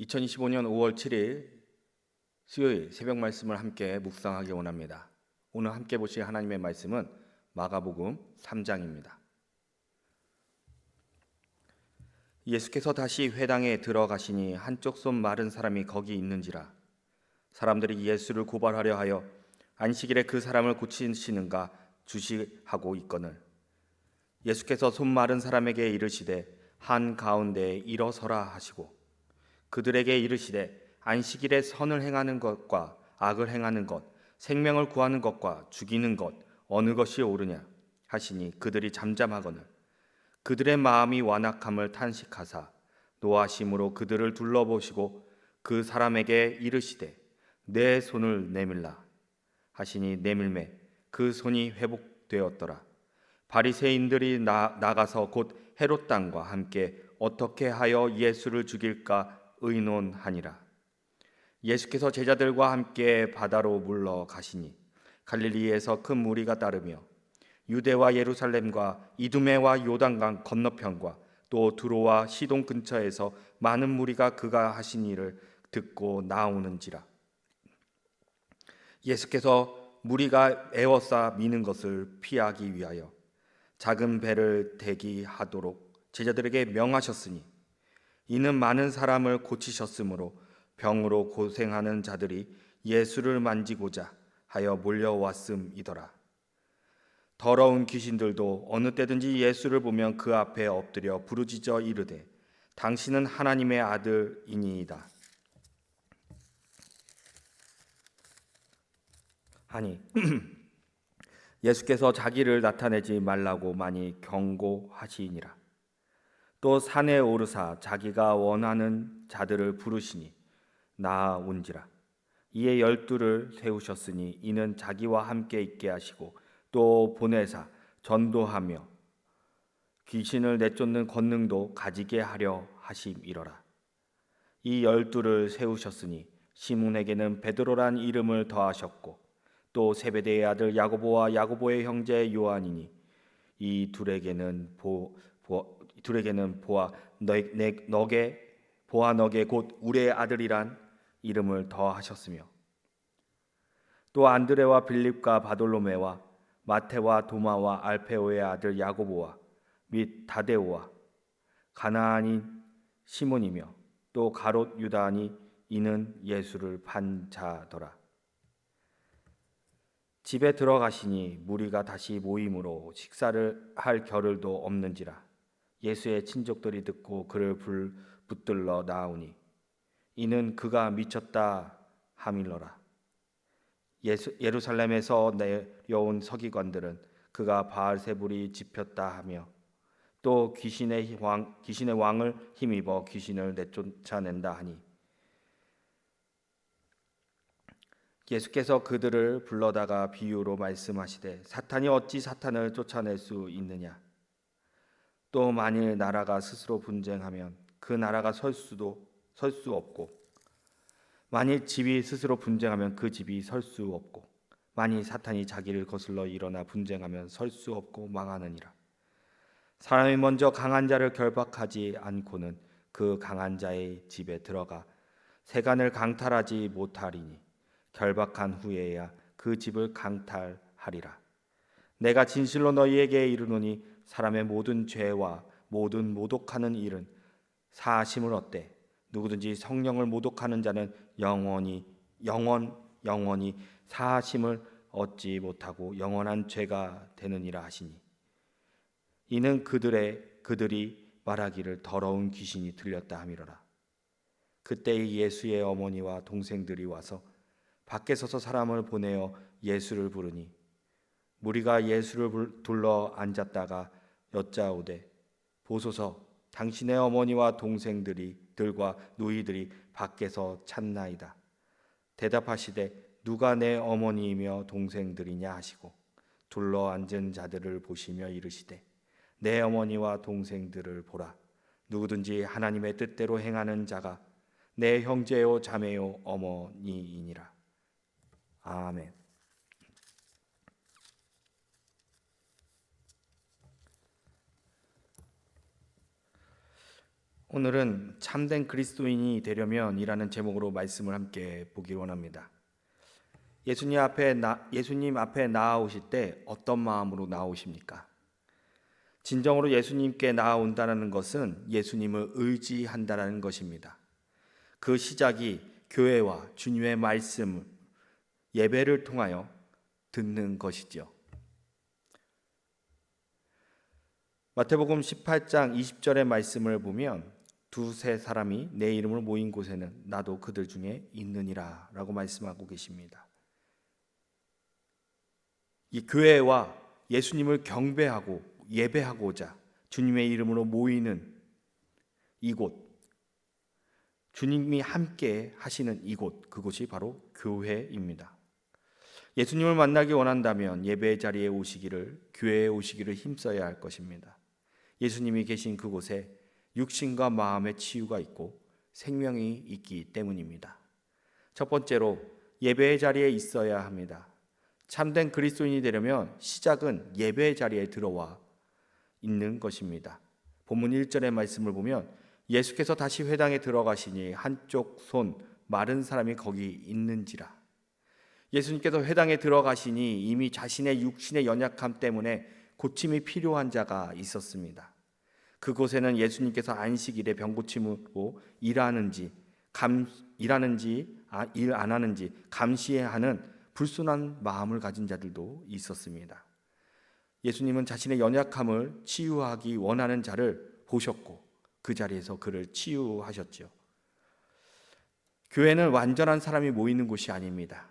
2025년 5월 7일 수요일 새벽 말씀을 함께 묵상하기 원합니다. 오늘 함께 보실 하나님의 말씀은 마가복음 3장입니다. 예수께서 다시 회당에 들어가시니 한쪽 손 마른 사람이 거기 있는지라. 사람들이 예수를 고발하려 하여 안식일에 그 사람을 고치시는가 주시하고 있거늘 예수께서 손 마른 사람에게 이르시되 한 가운데에 일어서라 하시고 그들에게 이르시되 안식일에 선을 행하는 것과 악을 행하는 것, 생명을 구하는 것과 죽이는 것 어느 것이 옳으냐 하시니 그들이 잠잠하거늘 그들의 마음이 완악함을 탄식하사 노하심으로 그들을 둘러보시고 그 사람에게 이르시되 내 손을 내밀라 하시니 내밀매 그 손이 회복되었더라. 바리새인들이 나가서 곧 헤롯 당과 함께 어떻게 하여 예수를 죽일까 의논하니라. 예수께서 제자들과 함께 바다로 물러가시니 갈릴리에서 큰 무리가 따르며 유대와 예루살렘과 이두메와 요단강 건너편과 또 두로와 시돈 근처에서 많은 무리가 그가 하신 일을 듣고 나오는지라. 예수께서 무리가 에워싸 미는 것을 피하기 위하여 작은 배를 대기하도록 제자들에게 명하셨으니 이는 많은 사람을 고치셨으므로 병으로 고생하는 자들이 예수를 만지고자 하여 몰려왔음이더라. 더러운 귀신들도 어느 때든지 예수를 보면 그 앞에 엎드려 부르짖어 이르되 당신은 하나님의 아들이니이다 하니 예수께서 자기를 나타내지 말라고 많이 경고하시니라. 또 산에 오르사 자기가 원하는 자들을 부르시니 나아온지라. 이에 12를 세우셨으니 이는 자기와 함께 있게 하시고 또 보내사 전도하며 귀신을 내쫓는 권능도 가지게 하려 하심이러라. 이 12를 세우셨으니 시몬에게는 베드로란 이름을 더하셨고 또 세베대의 아들 야고보와 야고보의 형제 요한이니 이 둘에게는 보아 너게 곧 우리의 아들이란 이름을 더하셨으며 또 안드레와 빌립과 바돌로메와 마테와 도마와 알페오의 아들 야고보와 및 다데오와 가나안인 시몬이며 또 가롯 유다니 이는 예수를 판 자더라. 집에 들어가시니 무리가 다시 모임으로 식사를 할 겨를도 없는지라. 예수의 친족들이 듣고 그를 붙들러 나오니 이는 그가 미쳤다 하밀러라. 예루살렘에서 내려온 서기관들은 그가 바알세불이 집혔다 하며 또 귀신의 왕을 힘입어 귀신을 내쫓아낸다 하니 예수께서 그들을 불러다가 비유로 말씀하시되 사탄이 어찌 사탄을 쫓아낼 수 있느냐. 또 만일 나라가 스스로 분쟁하면 그 나라가 설 수 없고 만일 집이 스스로 분쟁하면 그 집이 설 수 없고 만일 사탄이 자기를 거슬러 일어나 분쟁하면 설 수 없고 망하느니라. 사람이 먼저 강한 자를 결박하지 않고는 그 강한 자의 집에 들어가 세간을 강탈하지 못하리니 결박한 후에야 그 집을 강탈하리라. 내가 진실로 너희에게 이르노니 사람의 모든 죄와 모든 모독하는 일은 사하심을 얻되 누구든지 성령을 모독하는 자는 영원히 사하심을 얻지 못하고 영원한 죄가 되느니라 하시니 이는 그들이 말하기를 더러운 귀신이 들렸다 함이로라. 그때 예수의 어머니와 동생들이 와서 밖에 서서 사람을 보내어 예수를 부르니 무리가 예수를 둘러 앉았다가 여짜오되 보소서 당신의 어머니와 동생들과 누이들이 밖에서 찾나이다. 대답하시되 누가 내 어머니이며 동생들이냐 하시고 둘러 앉은 자들을 보시며 이르시되 내 어머니와 동생들을 보라. 누구든지 하나님의 뜻대로 행하는 자가 내 형제요 자매요 어머니이니라. 아멘. 오늘은 참된 그리스도인이 되려면이라는 제목으로 말씀을 함께 보기 원합니다. 예수님 앞에 나아오실 때 어떤 마음으로 나아오십니까? 진정으로 예수님께 나아온다는 것은 예수님을 의지한다는 것입니다. 그 시작이 교회와 주님의 말씀, 예배를 통하여 듣는 것이죠. 마태복음 18장 20절의 말씀을 보면 두세 사람이 내 이름으로 모인 곳에는 나도 그들 중에 있느니라 라고 말씀하고 계십니다. 이 교회와 예수님을 경배하고 예배하고자 주님의 이름으로 모이는 이곳, 주님이 함께 하시는 이곳, 그곳이 바로 교회입니다. 예수님을 만나기 원한다면 예배의 자리에 오시기를, 교회에 오시기를 힘써야 할 것입니다. 예수님이 계신 그곳에 육신과 마음의 치유가 있고 생명이 있기 때문입니다. 첫 번째로 예배의 자리에 있어야 합니다. 참된 그리스도인이 되려면 시작은 예배의 자리에 들어와 있는 것입니다. 본문 1절의 말씀을 보면 예수께서 다시 회당에 들어가시니 한쪽 손 마른 사람이 거기 있는지라. 예수님께서 회당에 들어가시니 이미 자신의 육신의 연약함 때문에 고침이 필요한 자가 있었습니다. 그곳에는 예수님께서 안식일에 병고침으로 일 안 하는지 감시해야 하는 불순한 마음을 가진 자들도 있었습니다. 예수님은 자신의 연약함을 치유하기 원하는 자를 보셨고 그 자리에서 그를 치유하셨죠. 교회는 완전한 사람이 모이는 곳이 아닙니다.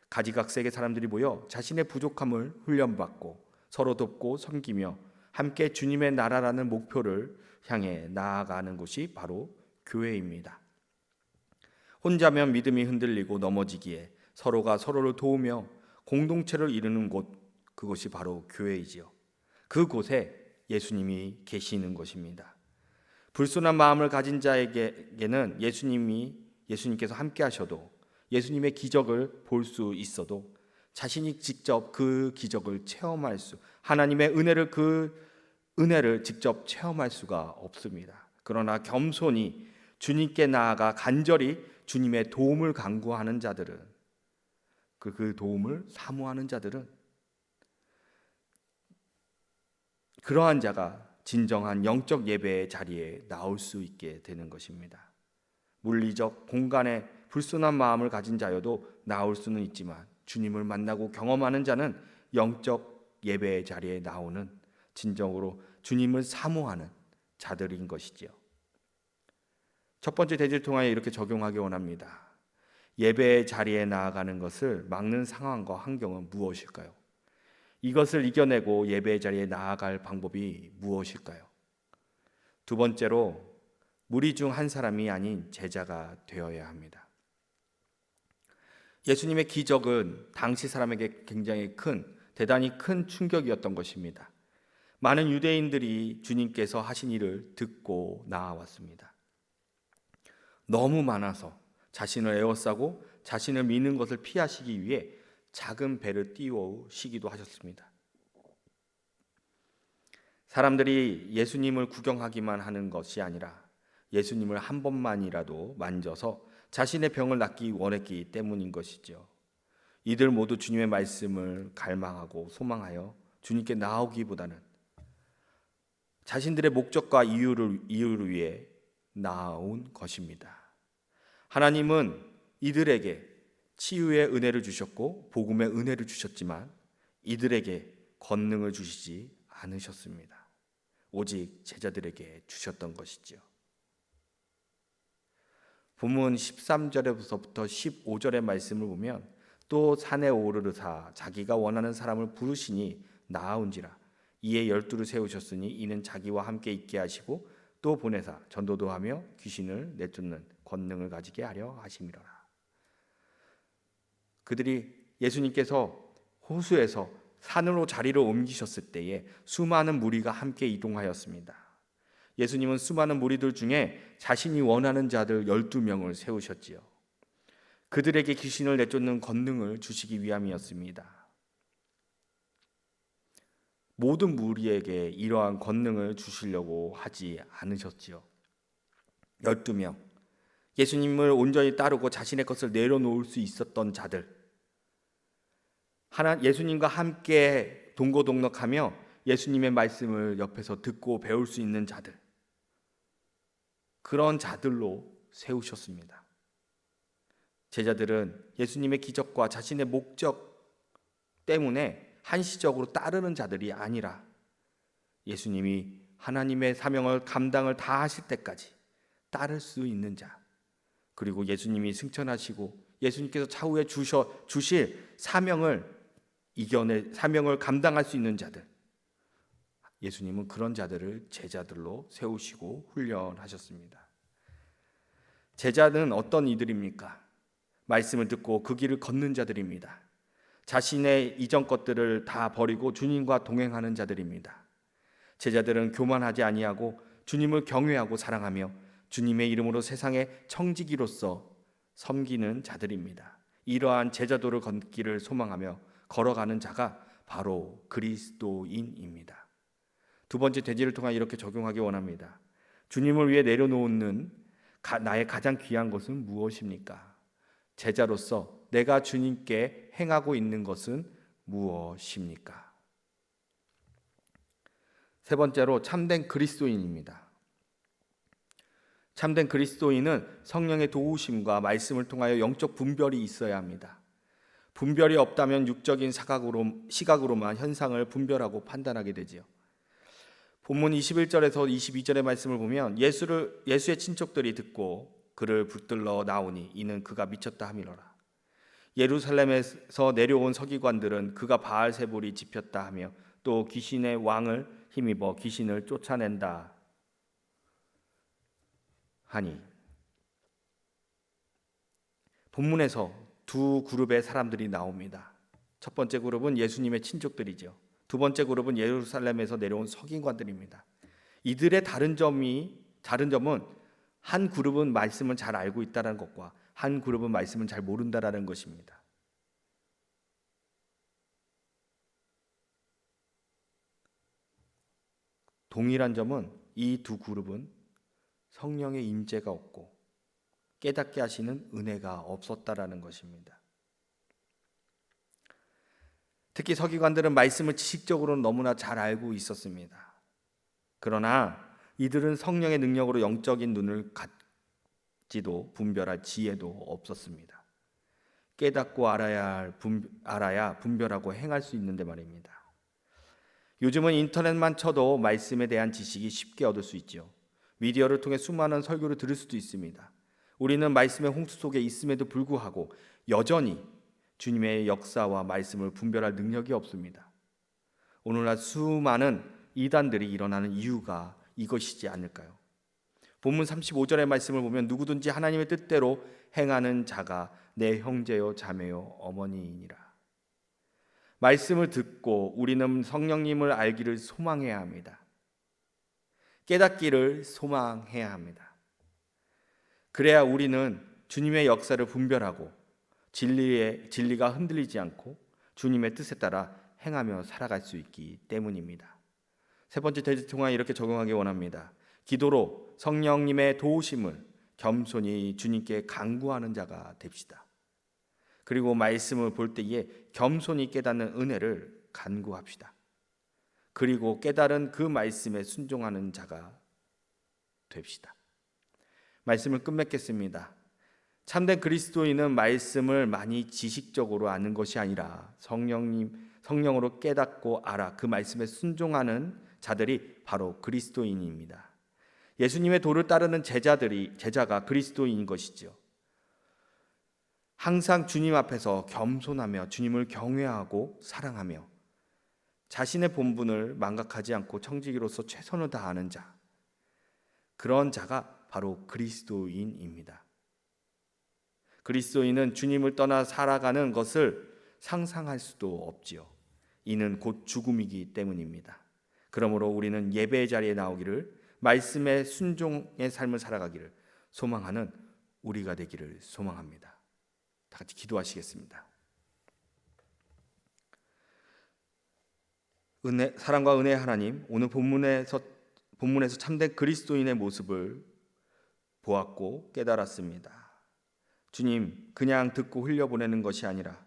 가지각색의 사람들이 모여 자신의 부족함을 훈련받고 서로 돕고 섬기며 함께 주님의 나라라는 목표를 향해 나아가는 곳이 바로 교회입니다. 혼자면 믿음이 흔들리고 넘어지기에 서로가 서로를 도우며 공동체를 이루는 곳, 그것이 바로 교회이지요. 그곳에 예수님이 계시는 것입니다. 불순한 마음을 가진 자에게는 예수님께서 함께 하셔도 예수님의 기적을 볼 수 있어도 자신이 직접 그 기적을 체험할 하나님의 은혜를 직접 체험할 수가 없습니다. 그러나 겸손히 주님께 나아가 간절히 주님의 도움을 간구하는 자들은 그 도움을 사모하는 자들은 그러한 자가 진정한 영적 예배의 자리에 나올 수 있게 되는 것입니다. 물리적 공간에 불순한 마음을 가진 자여도 나올 수는 있지만 주님을 만나고 경험하는 자는 영적 예배의 자리에 나오는 진정으로 주님을 사모하는 자들인 것이지요. 첫 번째 대지를 통하여 이렇게 적용하기 원합니다. 예배의 자리에 나아가는 것을 막는 상황과 환경은 무엇일까요? 이것을 이겨내고 예배의 자리에 나아갈 방법이 무엇일까요? 두 번째로 무리 중 한 사람이 아닌 제자가 되어야 합니다. 예수님의 기적은 당시 사람에게 굉장히 대단히 큰 충격이었던 것입니다. 많은 유대인들이 주님께서 하신 일을 듣고 나아왔습니다. 너무 많아서 자신을 에워싸고 자신을 미는 것을 피하시기 위해 작은 배를 띄우시기도 하셨습니다. 사람들이 예수님을 구경하기만 하는 것이 아니라 예수님을 한 번만이라도 만져서 자신의 병을 낫기 원했기 때문인 것이죠. 이들 모두 주님의 말씀을 갈망하고 소망하여 주님께 나오기보다는 자신들의 목적과 이유를 위해 나아온 것입니다. 하나님은 이들에게 치유의 은혜를 주셨고 복음의 은혜를 주셨지만 이들에게 권능을 주시지 않으셨습니다. 오직 제자들에게 주셨던 것이죠. 본문 13절에서부터 15절의 말씀을 보면 또 산에 오르르사 자기가 원하는 사람을 부르시니 나아온지라. 이에 12를 세우셨으니 이는 자기와 함께 있게 하시고 또 보내사 전도도 하며 귀신을 내쫓는 권능을 가지게 하려 하심이로라. 그들이 예수님께서 호수에서 산으로 자리를 옮기셨을 때에 수많은 무리가 함께 이동하였습니다. 예수님은 수많은 무리들 중에 자신이 원하는 자들 12명을 세우셨지요. 그들에게 귀신을 내쫓는 권능을 주시기 위함이었습니다. 모든 무리에게 이러한 권능을 주시려고 하지 않으셨지요. 12명, 예수님을 온전히 따르고 자신의 것을 내려놓을 수 있었던 자들, 예수님과 함께 동고동락하며 예수님의 말씀을 옆에서 듣고 배울 수 있는 자들, 그런 자들로 세우셨습니다. 제자들은 예수님의 기적과 자신의 목적 때문에 한시적으로 따르는 자들이 아니라 예수님이 하나님의 사명을 감당을 다 하실 때까지 따를 수 있는 자, 그리고 예수님이 승천하시고 예수님께서 차후에 주실 사명을 감당할 수 있는 자들, 예수님은 그런 자들을 제자들로 세우시고 훈련하셨습니다. 제자는 어떤 이들입니까? 말씀을 듣고 그 길을 걷는 자들입니다. 자신의 이전 것들을 다 버리고 주님과 동행하는 자들입니다. 제자들은 교만하지 아니하고 주님을 경외하고 사랑하며 주님의 이름으로 세상의 청지기로서 섬기는 자들입니다. 이러한 제자도를 걷기를 소망하며 걸어가는 자가 바로 그리스도인입니다. 두 번째 대지를 통해 이렇게 적용하기 원합니다. 주님을 위해 내려놓는 나의 가장 귀한 것은 무엇입니까? 제자로서 내가 주님께 행하고 있는 것은 무엇입니까? 세 번째로 참된 그리스도인입니다. 참된 그리스도인은 성령의 도우심과 말씀을 통하여 영적 분별이 있어야 합니다. 분별이 없다면 육적인 시각으로만 현상을 분별하고 판단하게 되지요. 본문 21절에서 22절의 말씀을 보면 예수의 친척들이 듣고 그를 붙들러 나오니 이는 그가 미쳤다 함이로라. 예루살렘에서 내려온 서기관들은 그가 바알세불이 집혔다 하며 또 귀신의 왕을 힘입어 귀신을 쫓아낸다 하니, 본문에서 두 그룹의 사람들이 나옵니다. 첫 번째 그룹은 예수님의 친족들이죠. 두 번째 그룹은 예루살렘에서 내려온 서기관들입니다. 이들의 다른 점은 한 그룹은 말씀을 잘 알고 있다는 것과 한 그룹은 말씀을 잘 모른다라는 것입니다. 동일한 점은 이 두 그룹은 성령의 임재가 없고 깨닫게 하시는 은혜가 없었다라는 것입니다. 특히 서기관들은 말씀을 지식적으로 너무나 잘 알고 있었습니다. 그러나 이들은 성령의 능력으로 영적인 눈을 갖지도 분별할 지혜도 없었습니다. 깨닫고 알아야 분별하고 행할 수 있는데 말입니다. 요즘은 인터넷만 쳐도 말씀에 대한 지식이 쉽게 얻을 수 있죠. 미디어를 통해 수많은 설교를 들을 수도 있습니다. 우리는 말씀의 홍수 속에 있음에도 불구하고 여전히 주님의 역사와 말씀을 분별할 능력이 없습니다. 오늘날 수많은 이단들이 일어나는 이유가 이것이지 않을까요? 본문 35절의 말씀을 보면 누구든지 하나님의 뜻대로 행하는 자가 내 형제요 자매요 어머니이니라. 말씀을 듣고 우리는 성령님을 알기를 소망해야 합니다. 깨닫기를 소망해야 합니다. 그래야 우리는 주님의 역사를 분별하고 진리가 흔들리지 않고 주님의 뜻에 따라 행하며 살아갈 수 있기 때문입니다. 세 번째 대지 통화 이렇게 적용하기 원합니다. 기도로 성령님의 도우심을 겸손히 주님께 간구하는 자가 됩시다. 그리고 말씀을 볼 때에 겸손히 깨닫는 은혜를 간구합시다. 그리고 깨달은 그 말씀에 순종하는 자가 됩시다. 말씀을 끝맺겠습니다. 참된 그리스도인은 말씀을 많이 지식적으로 아는 것이 아니라 성령으로 깨닫고 알아 그 말씀에 순종하는 자들이 바로 그리스도인입니다. 예수님의 도를 따르는 제자가 그리스도인인 것이죠. 항상 주님 앞에서 겸손하며 주님을 경외하고 사랑하며 자신의 본분을 망각하지 않고 청지기로서 최선을 다하는 자, 그런 자가 바로 그리스도인입니다. 그리스도인은 주님을 떠나 살아가는 것을 상상할 수도 없지요. 이는 곧 죽음이기 때문입니다. 그러므로 우리는 예배의 자리에 나오기를, 말씀의 순종의 삶을 살아가기를 소망하는 우리가 되기를 소망합니다. 다 같이 기도하시겠습니다. 사랑과 은혜의 하나님, 오늘 본문에서 참된 그리스도인의 모습을 보았고 깨달았습니다. 주님, 그냥 듣고 흘려보내는 것이 아니라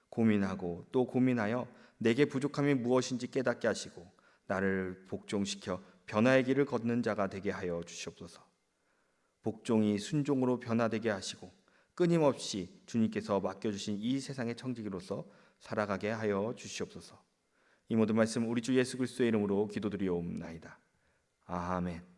고민하고 또 고민하여 내게 부족함이 무엇인지 깨닫게 하시고 나를 복종시켜 변화의 길을 걷는 자가 되게 하여 주시옵소서. 복종이 순종으로 변화되게 하시고 끊임없이 주님께서 맡겨주신 이 세상의 청지기로서 살아가게 하여 주시옵소서. 이 모든 말씀 우리 주 예수 그리스도의 이름으로 기도드리옵나이다. 아멘.